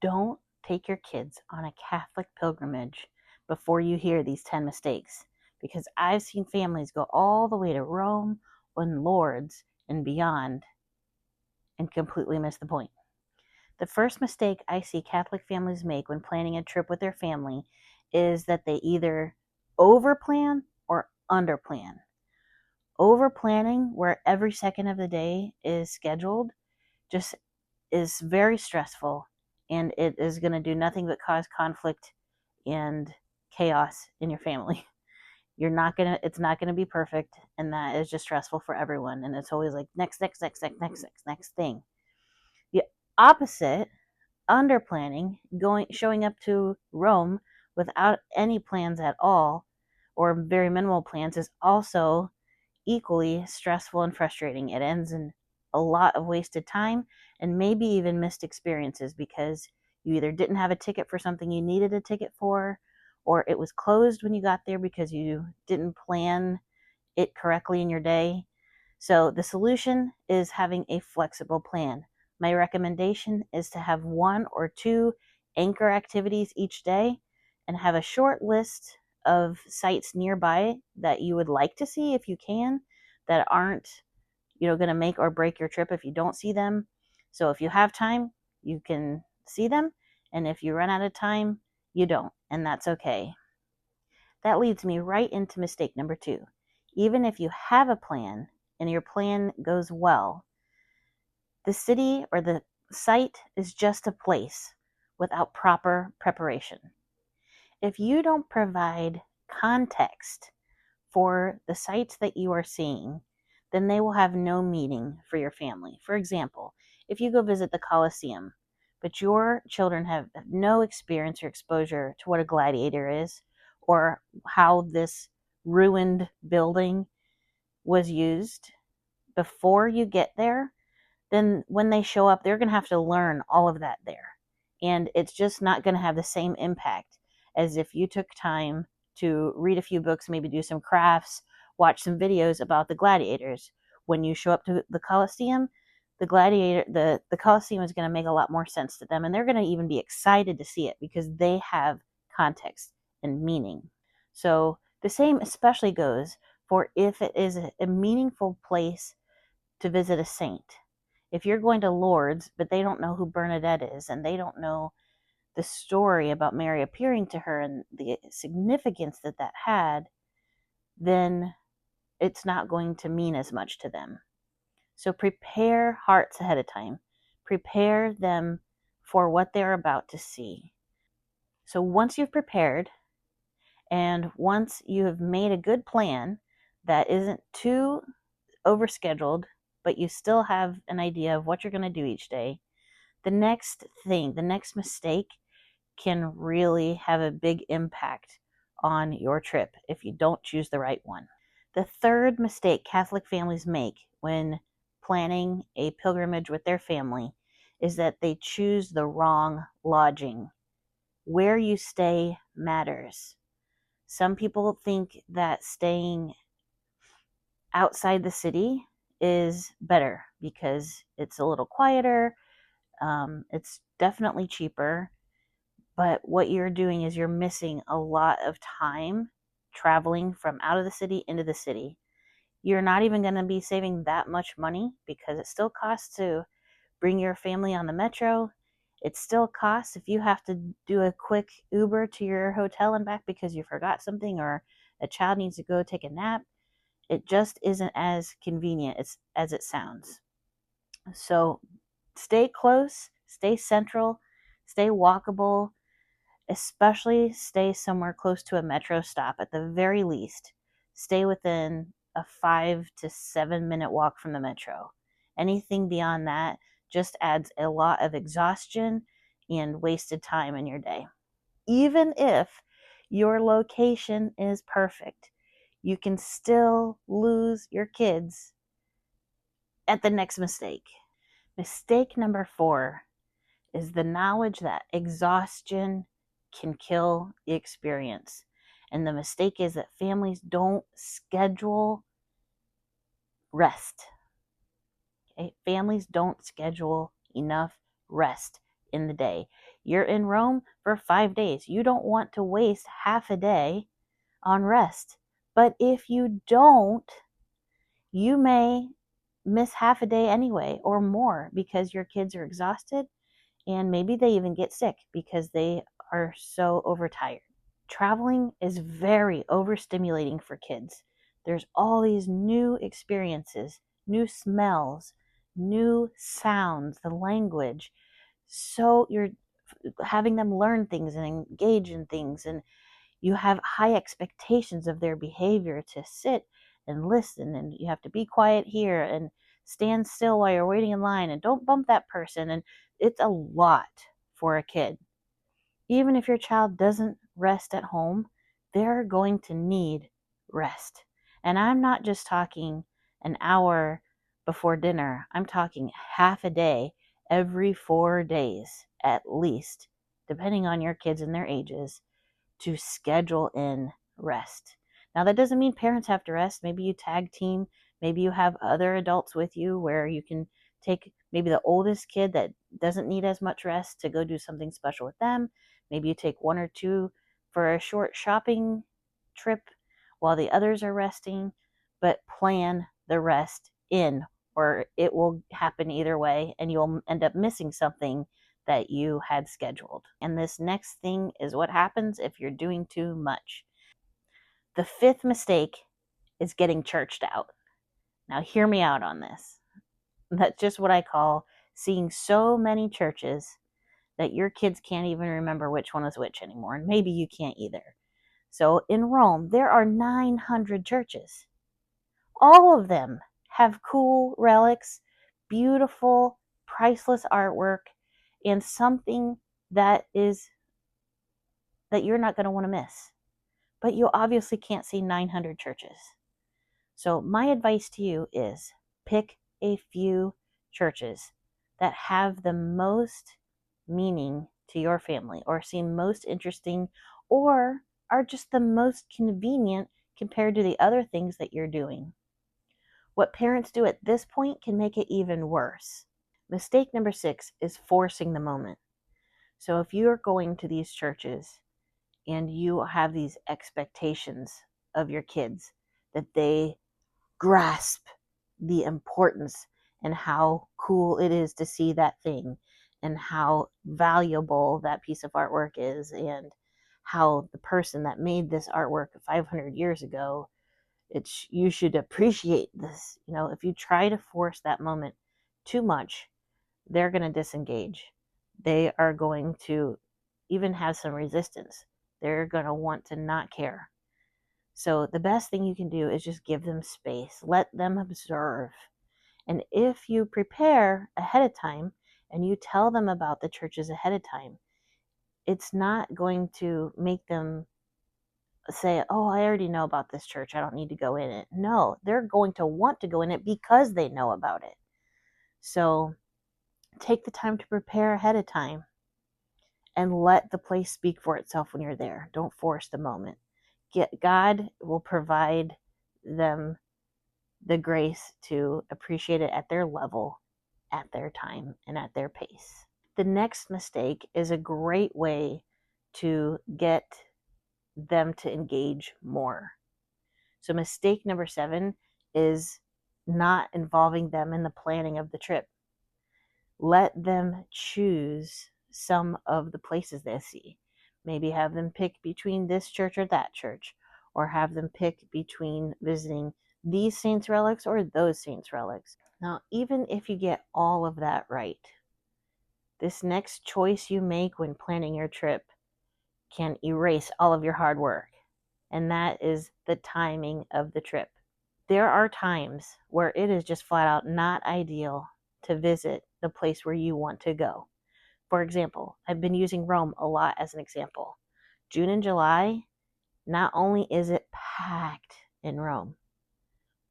Don't take your kids on a Catholic pilgrimage before you hear these 10 mistakes, because I've seen families go all the way to Rome and Lourdes and beyond and completely miss the point. The first mistake I see Catholic families make when planning a trip with their family is that they either overplan or underplan. Overplanning, where every second of the day is scheduled, just is very stressful, and it is going to do nothing but cause conflict and chaos in your family. It's not gonna be perfect, and that is just stressful for everyone. And it's always like next thing. The opposite, under planning, showing up to Rome without any plans at all, or very minimal plans, is also equally stressful and frustrating. It ends in a lot of wasted time and maybe even missed experiences, because you either didn't have a ticket for something you needed a ticket for, or it was closed when you got there because you didn't plan it correctly in your day. So the solution is having a flexible plan. My recommendation is to have 1 or 2 anchor activities each day and have a short list of sites nearby that you would like to see if you can, that aren't, going to make or break your trip if you don't see them. So if you have time, you can see them, and if you run out of time, you don't, and that's okay. That leads me right into mistake number 2. Even if you have a plan and your plan goes well, the city or the site is just a place without proper preparation. If you don't provide context for the sites that you are seeing, then they will have no meaning for your family. For example, if you go visit the Colosseum, but your children have no experience or exposure to what a gladiator is, or how this ruined building was used before you get there, then when they show up, they're going to have to learn all of that there. And it's just not going to have the same impact as if you took time to read a few books, maybe do some crafts, watch some videos about the gladiators. When you show up to the Colosseum, the Colosseum is going to make a lot more sense to them, and they're going to even be excited to see it because they have context and meaning. So the same especially goes for if it is a meaningful place to visit a saint. If you're going to Lourdes, but they don't know who Bernadette is, and they don't know the story about Mary appearing to her and the significance that had, then it's not going to mean as much to them. So prepare hearts ahead of time. Prepare them for what they're about to see. So once you've prepared, and once you have made a good plan that isn't too overscheduled, but you still have an idea of what you're going to do each day, the next mistake can really have a big impact on your trip if you don't choose the right one. The third mistake Catholic families make when planning a pilgrimage with their family is that they choose the wrong lodging. Where you stay matters. Some people think that staying outside the city is better because it's a little quieter. It's definitely cheaper, but what you're doing is you're missing a lot of time traveling from out of the city into the city. You're not even going to be saving that much money because it still costs to bring your family on the metro. It still costs if you have to do a quick Uber to your hotel and back because you forgot something, or a child needs to go take a nap. It just isn't as convenient as it sounds. So stay close, stay central, stay walkable, especially stay somewhere close to a metro stop. At the very least, stay within a 5 to 7 minute walk from the metro. Anything beyond that just adds a lot of exhaustion and wasted time in your day. Even if your location is perfect, you can still lose your kids at the next mistake. Mistake number 4 is the knowledge that exhaustion can kill the experience. And the mistake is that families don't schedule rest. Okay? Families don't schedule enough rest in the day. You're in Rome for 5 days. You don't want to waste half a day on rest. But if you don't, you may miss half a day anyway or more because your kids are exhausted, and maybe they even get sick because they are so overtired. Traveling is very overstimulating for kids. There's all these new experiences, new smells, new sounds, the language. So you're having them learn things and engage in things, and you have high expectations of their behavior to sit and listen, and you have to be quiet here and stand still while you're waiting in line and don't bump that person. And it's a lot for a kid. Even if your child doesn't rest at home, they're going to need rest. And I'm not just talking an hour before dinner. I'm talking half a day every 4 days at least, depending on your kids and their ages, to schedule in rest. Now, that doesn't mean parents have to rest. Maybe you tag team. Maybe you have other adults with you where you can take maybe the oldest kid that doesn't need as much rest to go do something special with them. Maybe you take one or two for a short shopping trip while the others are resting, but plan the rest in, or it will happen either way and you'll end up missing something that you had scheduled. And this next thing is what happens if you're doing too much. The fifth mistake is getting churched out. Now, hear me out on this. That's just what I call seeing so many churches that your kids can't even remember which one is which anymore. And maybe you can't either. So in Rome, there are 900 churches. All of them have cool relics, beautiful, priceless artwork, and something that you're not going to want to miss. But you obviously can't see 900 churches. So my advice to you is pick a few churches that have the most meaning to your family, or seem most interesting, or are just the most convenient compared to the other things that you're doing. What parents do at this point can make it even worse. Mistake number 6 is forcing the moment. So if you're going to these churches and you have these expectations of your kids that they grasp the importance and how cool it is to see that thing, and how valuable that piece of artwork is, and how the person that made this artwork 500 years ago, you should appreciate this. If you try to force that moment too much, they're going to disengage. They are going to even have some resistance. They're going to want to not care. So the best thing you can do is just give them space. Let them observe. And if you prepare ahead of time and you tell them about the churches ahead of time, it's not going to make them say, oh, I already know about this church, I don't need to go in it. No, they're going to want to go in it because they know about it. So take the time to prepare ahead of time and let the place speak for itself when you're there. Don't force the moment. God will provide them the grace to appreciate it at their level, at their time, and at their pace. The next mistake is a great way to get them to engage more. So mistake number 7 is not involving them in the planning of the trip. Let them choose some of the places they see. Maybe have them pick between this church or that church, or have them pick between visiting these saints' relics or those saints' relics. Now, even if you get all of that right, this next choice you make when planning your trip can erase all of your hard work, and that is the timing of the trip. There are times where it is just flat out not ideal to visit the place where you want to go. For example, I've been using Rome a lot as an example. June and July, not only is it packed in Rome,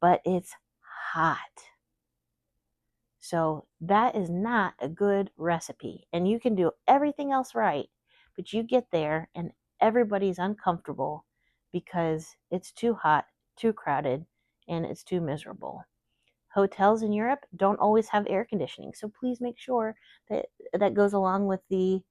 but it's hot. So that is not a good recipe. And you can do everything else right, but you get there and everybody's uncomfortable because it's too hot, too crowded, and it's too miserable. Hotels in Europe don't always have air conditioning, so please make sure that that goes along with the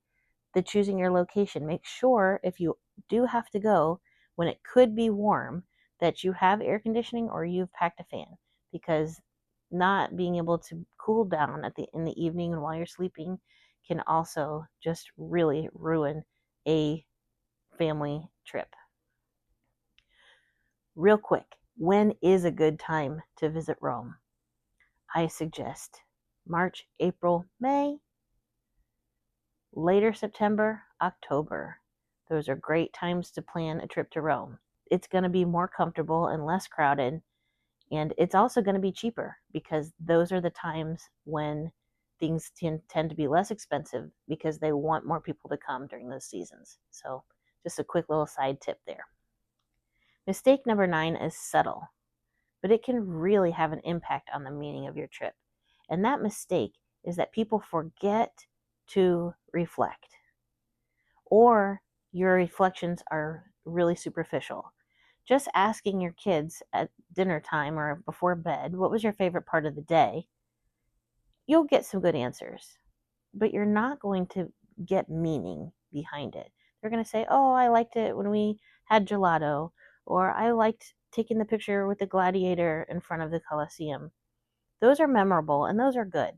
choosing your location. Make sure if you do have to go when it could be warm that you have air conditioning or you've packed a fan, because not being able to cool down in the evening and while you're sleeping can also just really ruin a family trip. Real quick, when is a good time to visit Rome? I suggest March, April, May, later September, October. Those are great times to plan a trip to Rome. It's going to be more comfortable and less crowded, and it's also going to be cheaper because those are the times when things tend to be less expensive because they want more people to come during those seasons. So just a quick little side tip there. Mistake number 9 is subtle, but it can really have an impact on the meaning of your trip. And that mistake is that people forget to reflect, or your reflections are really superficial. Just asking your kids at dinner time or before bed, what was your favorite part of the day? You'll get some good answers, but you're not going to get meaning behind it. They're going to say, oh, I liked it when we had gelato, or I liked taking the picture with the gladiator in front of the Colosseum. Those are memorable and those are good.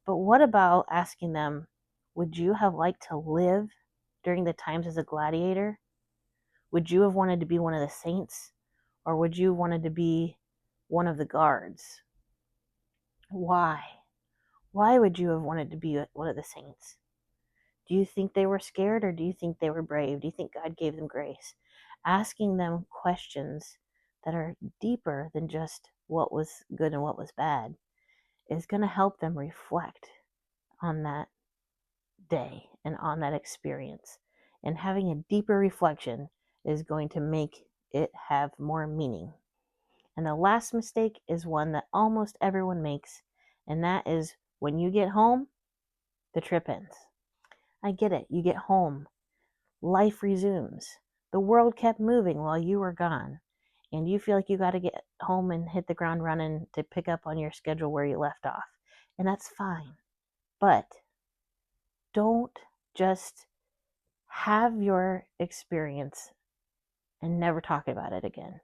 But what about asking them, would you have liked to live during the times as a gladiator? Would you have wanted to be one of the saints? Or would you have wanted to be one of the guards? Why? Why would you have wanted to be one of the saints? Do you think they were scared, or do you think they were brave? Do you think God gave them grace? Asking them questions that are deeper than just what was good and what was bad is going to help them reflect on that day and on that experience. And having a deeper reflection is going to make it have more meaning. And the last mistake is one that almost everyone makes, and that is when you get home, the trip ends. I get it. You get home, life resumes. The world kept moving while you were gone, and you feel like you got to get home and hit the ground running to pick up on your schedule where you left off. And that's fine. But don't just have your experience and never talk about it again.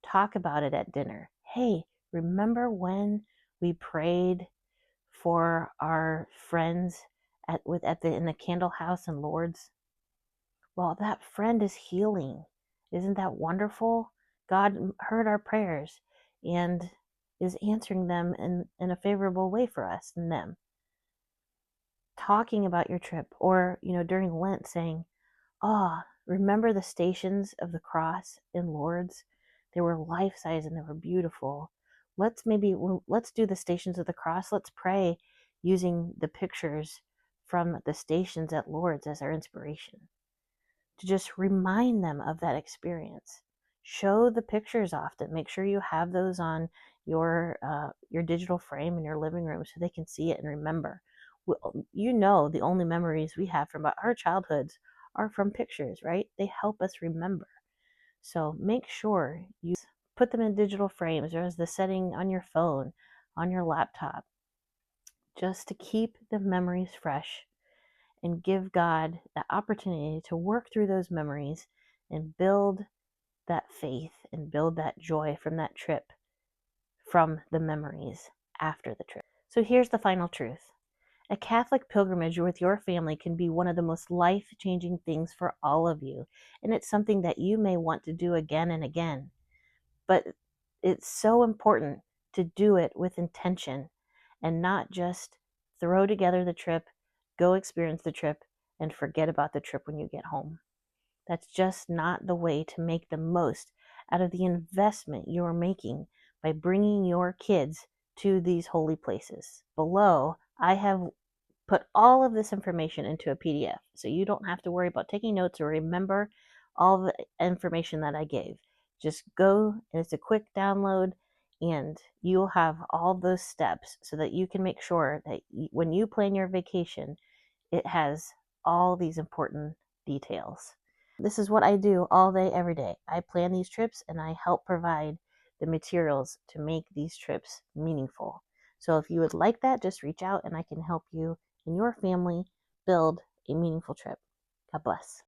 Talk about it at dinner. Hey, remember when we prayed for our friends in the candle house in Lourdes? Well, that friend is healing. Isn't that wonderful? God heard our prayers and is answering them in a favorable way for us and them. Talking about your trip, or during Lent saying, oh, remember the stations of the cross in Lourdes? They were life-size and they were beautiful. Let's do the stations of the cross. Let's pray using the pictures from the stations at Lourdes as our inspiration, to just remind them of that experience. Show the pictures often. Make sure you have those on your digital frame in your living room so they can see it and remember. The only memories we have from our childhoods are from pictures, right? They help us remember. So make sure you put them in digital frames or as the setting on your phone, on your laptop, just to keep the memories fresh and give God the opportunity to work through those memories and build that faith and build that joy from that trip, from the memories after the trip. So here's the final truth. A Catholic pilgrimage with your family can be one of the most life-changing things for all of you, and it's something that you may want to do again and again. But it's so important to do it with intention and not just throw together the trip, go experience the trip, and forget about the trip when you get home. That's just not the way to make the most out of the investment you're making by bringing your kids to these holy places. Below, I have put all of this information into a PDF, so you don't have to worry about taking notes or remember all the information that I gave. Just go, and it's a quick download, and you'll have all those steps so that you can make sure that when you plan your vacation, it has all these important details. This is what I do all day, every day. I plan these trips and I help provide the materials to make these trips meaningful. So if you would like that, just reach out and I can help you and your family build a meaningful trip. God bless.